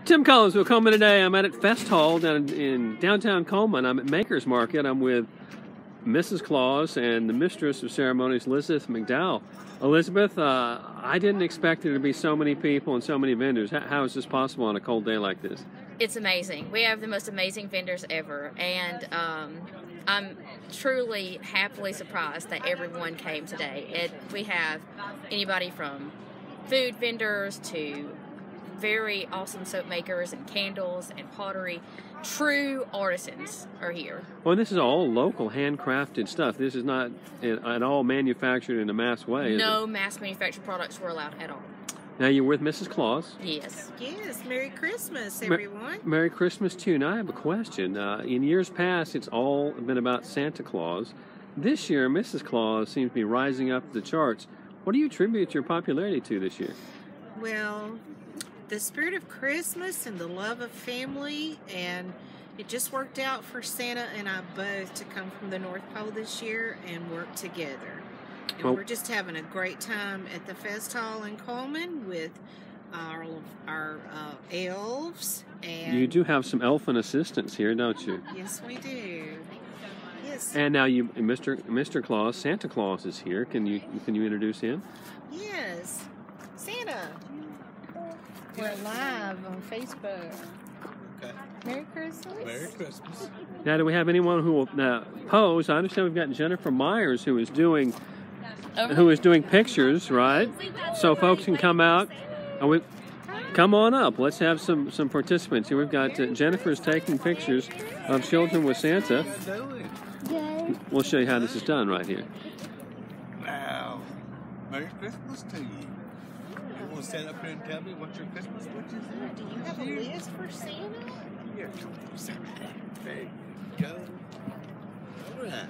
Tim Collins with Cullman today. I'm at Festhalle down in downtown Cullman. I'm at Maker's Market. I'm with Mrs. Claus and the Mistress of Ceremonies, Elizabeth McDowell. Elizabeth, I didn't expect there to be so many people and so many vendors. How is this possible on a cold day like this? It's amazing. We have the most amazing vendors ever, and I'm truly happily surprised that everyone came today. We have anybody from food vendors to very awesome soap makers and candles and pottery. True artisans are here. Well, this is all local, handcrafted stuff. This is not at all manufactured in a mass way. No mass manufactured products were allowed at all. Now you're with Mrs. Claus. Yes. Yes. Merry Christmas, everyone. Merry Christmas to you. Now I have a question. In years past, it's all been about Santa Claus. This year, Mrs. Claus seems to be rising up the charts. What do you attribute your popularity to this year? Well, the spirit of Christmas and the love of family, and it just worked out for Santa and I both to come from the North Pole this year and work together. And we're just having a great time at the Festhalle in Cullman with our elves. And you do have some elfin assistants here, don't you? Yes, we do. Yes. And now Mr. Claus, Santa Claus is here. Can you introduce him? Yes, Santa. We're live on Facebook. Okay. Merry Christmas. Merry Christmas. Now, do we have anyone who will pose? I understand we've got Jennifer Myers who is doing pictures, right? So folks can come out. Come on up. Let's have some participants here. We've got Jennifer's taking pictures of children with Santa. We'll show you how this is done right here. Wow. Merry Christmas to you. You want to stand up here and tell me what your Christmas wish is? Do you have a list for Santa? Yeah, Santa. There you go. All right.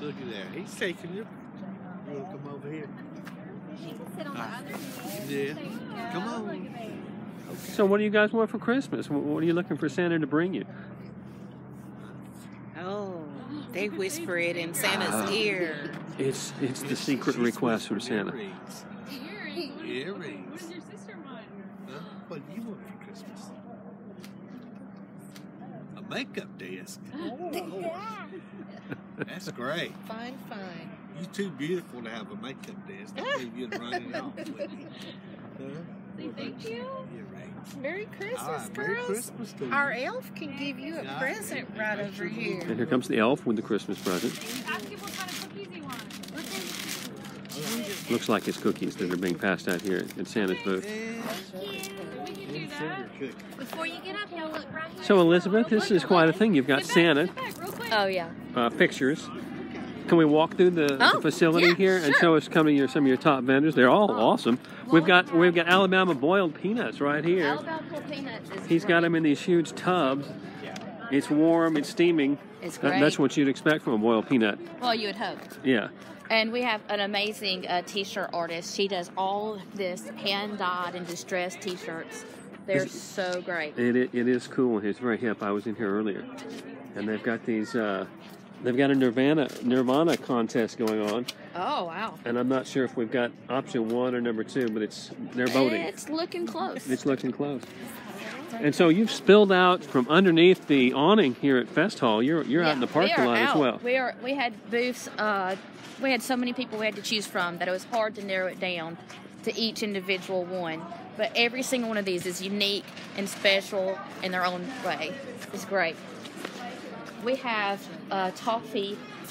Look at there. He's taking you. You want to come over here? She can sit on the other side. Yeah. Come on. Okay. So what do you guys want for Christmas? What are you looking for Santa to bring you? Oh, they whisper it in Santa's ear. It's the secret request from Santa. Earrings. What does your sister want? Huh? What do you want for Christmas? A makeup desk. That's great. Fine. You're too beautiful to have a makeup desk. I believe you'd run it off with you. Say thank you. Earrings. Merry Christmas, All right, girls. Merry Christmas to you. Our elf can give you a present right over here. And here comes the elf with the Christmas present. Ask him what kind of cookies he wants. Looks like it's cookies that are being passed out here at Santa's booth. We can do that. Before you get up, y'all look right here. So Elizabeth, this is quite a thing. You've got Santa Sit back real quick. Oh, yeah. pictures. Can we walk through the facility here and show us some of your top vendors? They're all awesome. We've got Alabama boiled peanuts right here. Alabama boiled peanuts is He's got them in these huge tubs. It's warm. It's steaming. It's great. That's what you'd expect from a boiled peanut. Well, you would hope. Yeah. And we have an amazing t-shirt artist. She does all this hand-dyed and distressed t-shirts. They're so great. It is cool. It's very hip. I was in here earlier, and they've got these. They've got a Nirvana contest going on. Oh wow! And I'm not sure if we've got option 1 or number 2, but they're voting. It's looking close. It's looking close. And so you've spilled out from underneath the awning here at Festhalle. You're out in the parking lot as well. We had booths. We had so many people we had to choose from that it was hard to narrow it down to each individual one. But every single one of these is unique and special in their own way. It's great. We have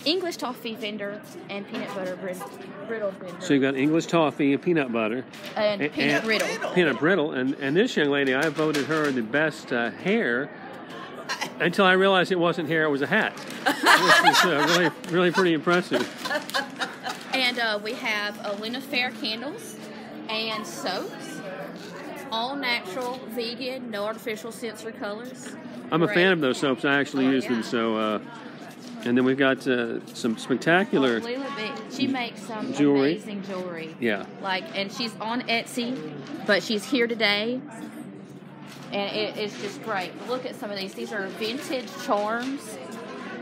English toffee vendor and peanut butter brittle vendor. So you've got English toffee and peanut butter. And peanut brittle. Peanut brittle. And this young lady, I voted her the best hair until I realized it wasn't hair, it was a hat. Which is really pretty impressive. And we have Luna Faire candles and soaps. All natural, vegan, no artificial scents or colors. I'm a fan of those soaps. I actually use them. So, and then we've got some spectacular. She makes some jewelry. Amazing jewelry. Yeah. And she's on Etsy, but she's here today, and it's just great. Look at some of these. These are vintage charms,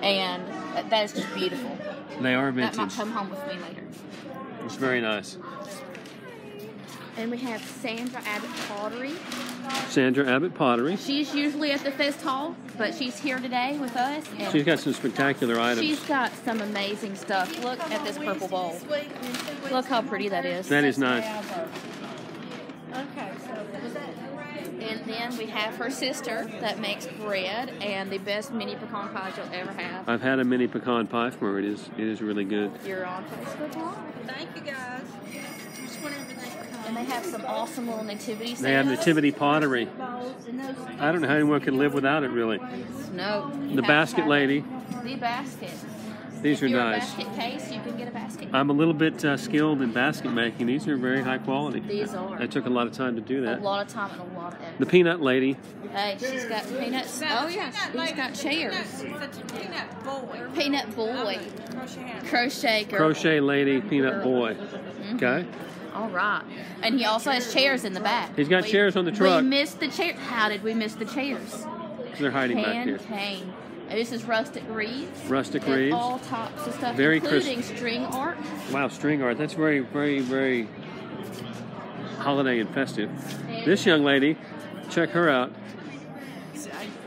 and that is just beautiful. They are vintage. That might come home with me later. It's very nice. And we have Sandra Abbott Pottery. Sandra Abbott Pottery. She's usually at the Festhalle, but she's here today with us. And She's got some spectacular items. she's got some amazing stuff. Look at this purple bowl. Look how pretty that is. That is nice. And then we have her sister that makes bread and the best mini pecan pies you'll ever have. I've had a mini pecan pie from her. It is really good. You're on Facebook Live. Thank you, guys. Just whenever they come. And they have some awesome little nativity sets. They have nativity pottery. I don't know how anyone could live without it, really. No. The basket lady. The basket. These are If you're nice. a basket case, you can get a basket. I'm a little bit skilled in basket making. These are very high quality. These are. It took a lot of time to do A that. lot of time and a lot of effort. The peanut lady. Hey, she's got peanuts. Oh, yeah. She's got chairs. Peanut boy. Peanut boy. Crochet girl. Crochet lady, peanut boy. Okay. All right. And he also has chairs in the back. He's got chairs on the truck. We missed the chairs. How did we miss the chairs? They're hiding back Hand here. cane. And this is rustic reeds. Rustic And reeds. all types of stuff, Very including string art. Wow, string art. That's very, very, very holiday and festive. This young lady, check her out.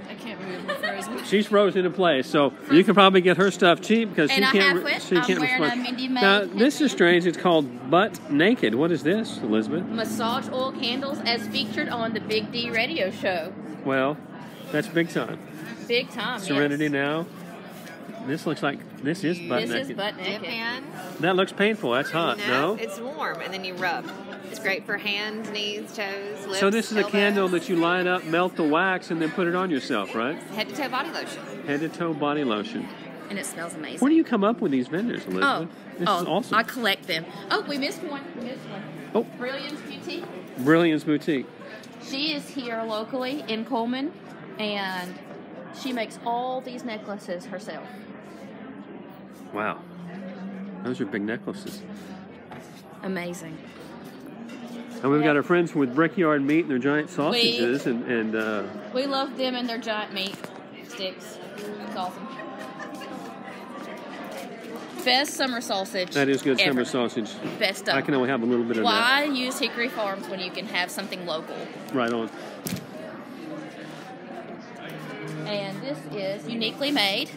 I can't move. I'm frozen. She's frozen in place, so you can probably get her stuff cheap because she And I can't. have it. She I'm can't wearing respond. a Mindy Maid Now this is headband. strange. It's called Butt Naked. What is this, Elizabeth? Massage oil candles as featured on the Big D radio show. Well, that's big time. Big time, Serenity yes. now. This looks like this is butt This naked. is butt Dip naked. hand. That looks painful. That's hot. No. It's warm, and then you rub. It's great for hands, knees, toes, lips. So this is a elbows. candle that you light up, melt the wax, and then put it on yourself, right? Head to toe body lotion. Head to toe body lotion. And it smells amazing. Where do you come up with these vendors, Elizabeth? Oh, This is awesome. I collect them. Oh, we missed one. Oh. Brilliance Beauty. Brilliance Boutique. She is here locally in Cullman, and she makes all these necklaces herself. Wow. Those are big necklaces. Amazing. And we've got our friends with Brickyard Meat and their giant sausages, and We love them and their giant meat sticks. It's awesome. Best summer sausage. that is good ever. summer sausage. Best stuff. I can only have a little bit of Why use Hickory Farms when you can have something local? that. Right on. And this is uniquely made.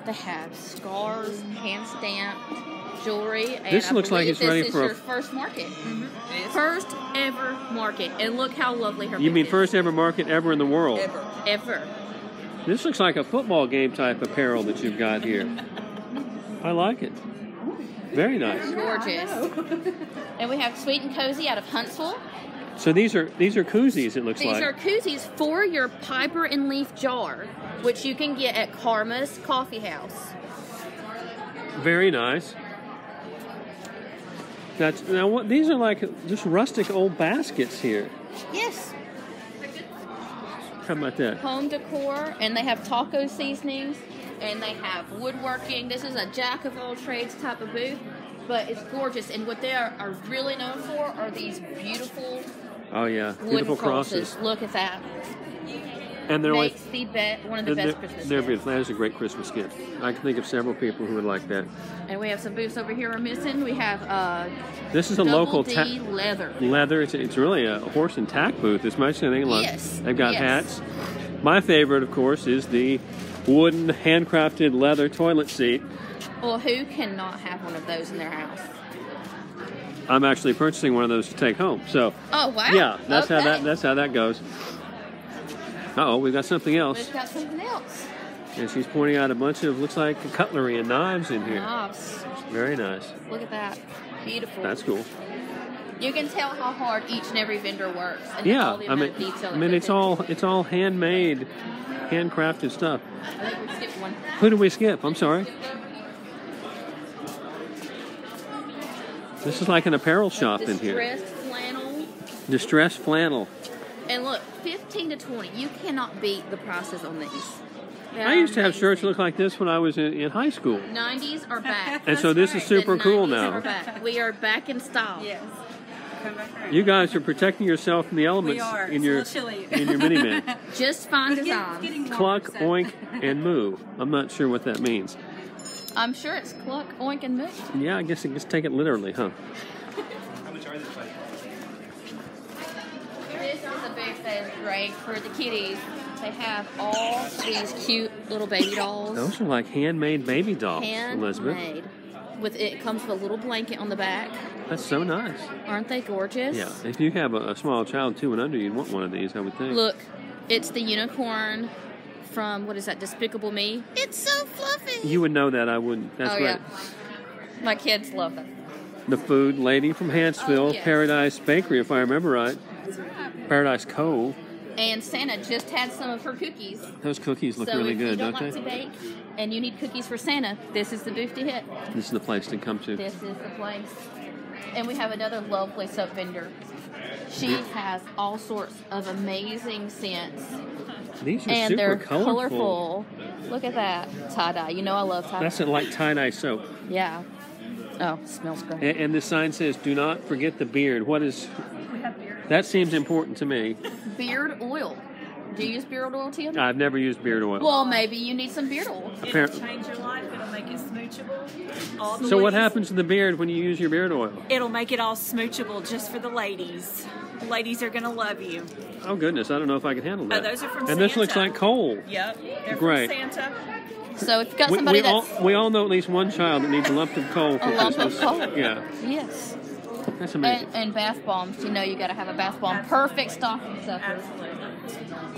They have scars, hand stamped jewelry. And This I looks like believe it's ready this for is a- your first market. First ever market. And look how lovely her You booth mean is. first ever market ever in the world? Ever. This looks like a football game type apparel that you've got here. I like it. Very nice. Gorgeous. And we have Sweet and Cozy out of Huntsville. So these are koozies, it looks These like. are koozies for your Piper and Leaf jar, which you can get at Karma's Coffee House. Very nice. Now what? These are like just rustic old baskets here. Yes. How about that? Home decor, and they have taco seasonings, and they have woodworking. This is a jack of all trades type of booth, but it's gorgeous. And what they are really known for are these beautiful Oh yeah, wooden beautiful crosses. crosses. Look at that. And they're only Makes one of the best Christmas they're gifts. beautiful. That is a great Christmas gift. I can think of several people who would like that. And we have some booths over here we're missing. We have This is a Double local D leather. leather. It's really a horse and tack booth as much as anything else. Yes, They've got yes. hats. My favorite, of course, is the wooden handcrafted leather toilet seat. Well, who cannot have one of those in their house? I'm actually purchasing one of those to take home. So Oh wow! yeah, that's Okay. how that goes. Uh-oh, we've got something else. We've got something else. And she's pointing out a bunch of, looks like cutlery and knives in here. Knives. Very nice. Look at that. Beautiful. That's cool. You can tell how hard each and every vendor works. And Yeah, all the I amount mean, of detail that it's goes into all it's all handmade, handcrafted stuff. it. I think we skipped one. Who did we skip? I'm sorry. This is like an apparel shop in here. Distressed flannel. Distressed flannel. And look, 15 to 20. You cannot beat the prices on these. They I are used to have shirts amazing. that look like this when I was in high school. 90s are back. And so this is super The cool 90s now. Are back. We are back in style. Yes. Come back around. You guys are protecting yourself from the elements We are. in It's your a little chilly. in your minivan. Just fine It's design. getting warmer, Cluck, so- oink, and moo. I'm not sure what that means. I'm sure it's cluck, oink, and move. Yeah, I guess take it literally, huh? a booth that is great for the kiddies. They have all these cute little baby dolls. Those are like handmade baby dolls, Elizabeth. Handmade. It comes with a little blanket on the back. That's so nice. Aren't they gorgeous? Yeah. If you have a small child 2 and under, you'd want one of these, I would think. Look, it's the unicorn from, what is that, Despicable Me? It's so fluffy. You would know that, I wouldn't. That's right. Yeah. My kids love it. The food lady from Hansville, yes. Paradise Bakery, if I remember right. Paradise Cove. And Santa just had some of her cookies. Those cookies look so really if good, you don't like they? to bake and you need cookies for Santa, this is the booth to hit. This is the place to come to. This is the place. And we have another lovely soap vendor. She has all sorts of amazing scents. These are and super they're colorful. Look at that. Tie-dye. You know I love tie-dye. That's like tie-dye soap. Yeah. Oh, smells great. And the sign says, do not forget the beard. What is... That seems important to me. Beard oil. Do you use beard oil, Tim? I've never used beard oil. Well, maybe you need some beard oil. Apparently. It'll change your life. It'll make it smoochable. All the So what ladies- happens to the beard when you use your beard oil? It'll make it all smoochable just for the ladies. The ladies are going to love you. Oh, goodness. I don't know if I can handle that. Those are from And this looks Santa. like coal. Yep. They're Great. from Santa. So if you've got somebody we all know at least one child that needs a lump of coal for A lump of Christmas. coal. Yeah. Yes. That's amazing. And bath bombs. You know you got to have a bath bomb. Perfect stocking stuffer.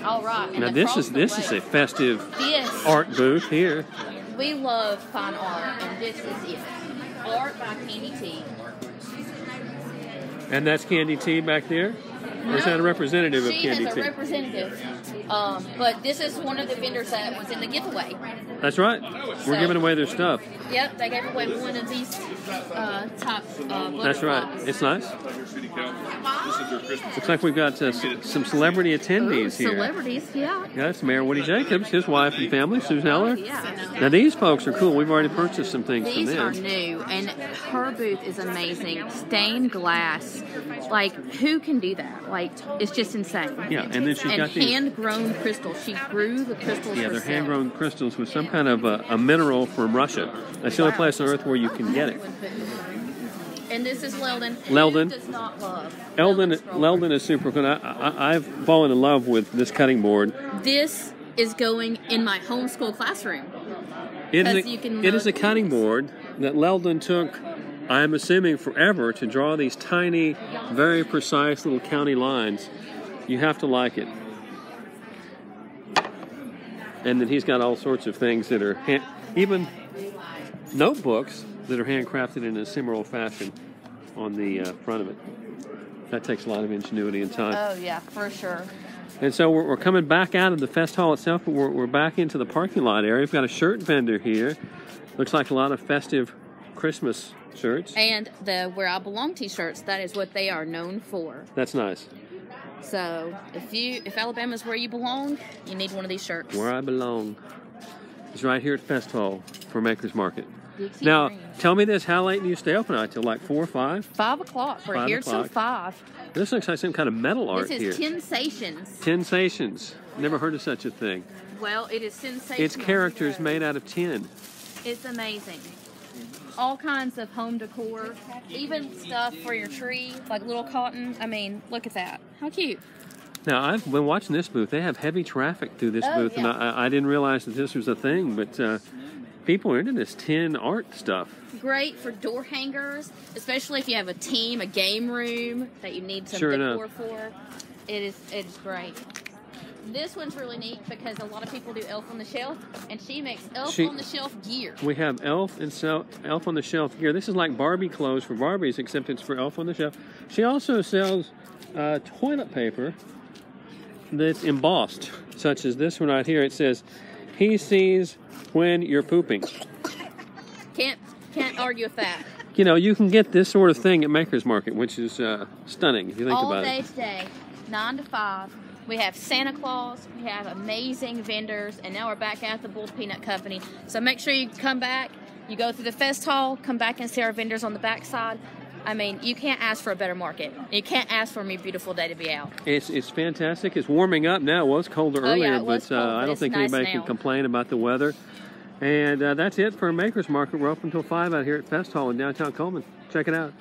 All right. And Now this is a festive This. art booth here. We love fine art, and this is it. Art by Candy T. And that's Candy T back there? Or is that a representative of She Candy is T? a representative. But this is one of the vendors that was in the giveaway. That's right. We're giving away their stuff. Yep, they gave away one of these top That's right. butterflies. It's nice. Looks like we've got some celebrity attendees here. Celebrities, yeah. Yeah, that's Mayor Woody Jacobs, his wife and family, Susan Heller. Yeah. Now these folks are cool. We've already purchased some things from These are them. new, and her booth is amazing. Stained glass. Like, who can do that? Like, it's just insane. Yeah, and then she's And got these. hand-grown crystals. She grew the crystals Yeah, they're herself. hand-grown crystals with some kind of a mineral from Russia. That's the only place on earth where you can get it. And this is Leldon. Leldon. Who does not love Leldon is super cool. I've fallen in love with this cutting board. This is going in my homeschool classroom. It Because you can is a look- cutting board that Leldon took, I'm assuming forever, to draw these tiny, very precise little county lines. You have to like it. And then he's got all sorts of things that are, even notebooks that are handcrafted in a similar fashion on the front of it. That takes a lot of ingenuity and time. Oh, yeah, for sure. And so we're coming back out of the Festhalle itself, but we're back into the parking lot area. We've got a shirt vendor here. Looks like a lot of festive Christmas shirts. And the Where I Belong t-shirts, that is what they are known for. That's nice. So if Alabama's where you belong, you need one of these shirts. Where I belong. It's right here at Festhalle for Maker's Market. Dixie Now, Green. tell me this, how late do you stay open till like 4 or 5? 5 o'clock. We're 5 here till o'clock. 5. This looks like some kind of metal art This here. is Sensations. Tensations. Never heard of such a thing. Well, it is sensational. It's characters made out of tin. It's amazing. All kinds of home decor, even stuff for your tree, like little cotton. I mean, look at that. How cute. Now, I've been watching this booth. They have heavy traffic through this Oh, booth, and yeah. I didn't realize that this was a thing, but people are into this tin art stuff. Great for door hangers, especially if you have a team, a game room that you need some Sure decor enough. for. It's great. This one's really neat because a lot of people do Elf on the Shelf, and she makes Elf on the Shelf gear. We have Elf on the Shelf gear. This is like Barbie clothes for Barbies, except it's for Elf on the Shelf. She also sells toilet paper that's embossed, such as this one right here. It says, "He sees when you're pooping." Can't argue with that. You know, you can get this sort of thing at Maker's Market, which is stunning if you think All about day it. today, 9 to 5. We have Santa Claus, we have amazing vendors, and now we're back at the Bull Peanut Company. So make sure you come back, you go through the Festhalle, come back and see our vendors on the backside. I mean, you can't ask for a better market. You can't ask for a more beautiful day to be out. It's fantastic. It's warming up now. It was colder Oh, yeah, earlier, it was but cold, I but don't it's think nice anybody now. can complain about the weather. And that's it for Maker's Market. We're open until 5 out here at Festhalle in downtown Cullman. Check it out.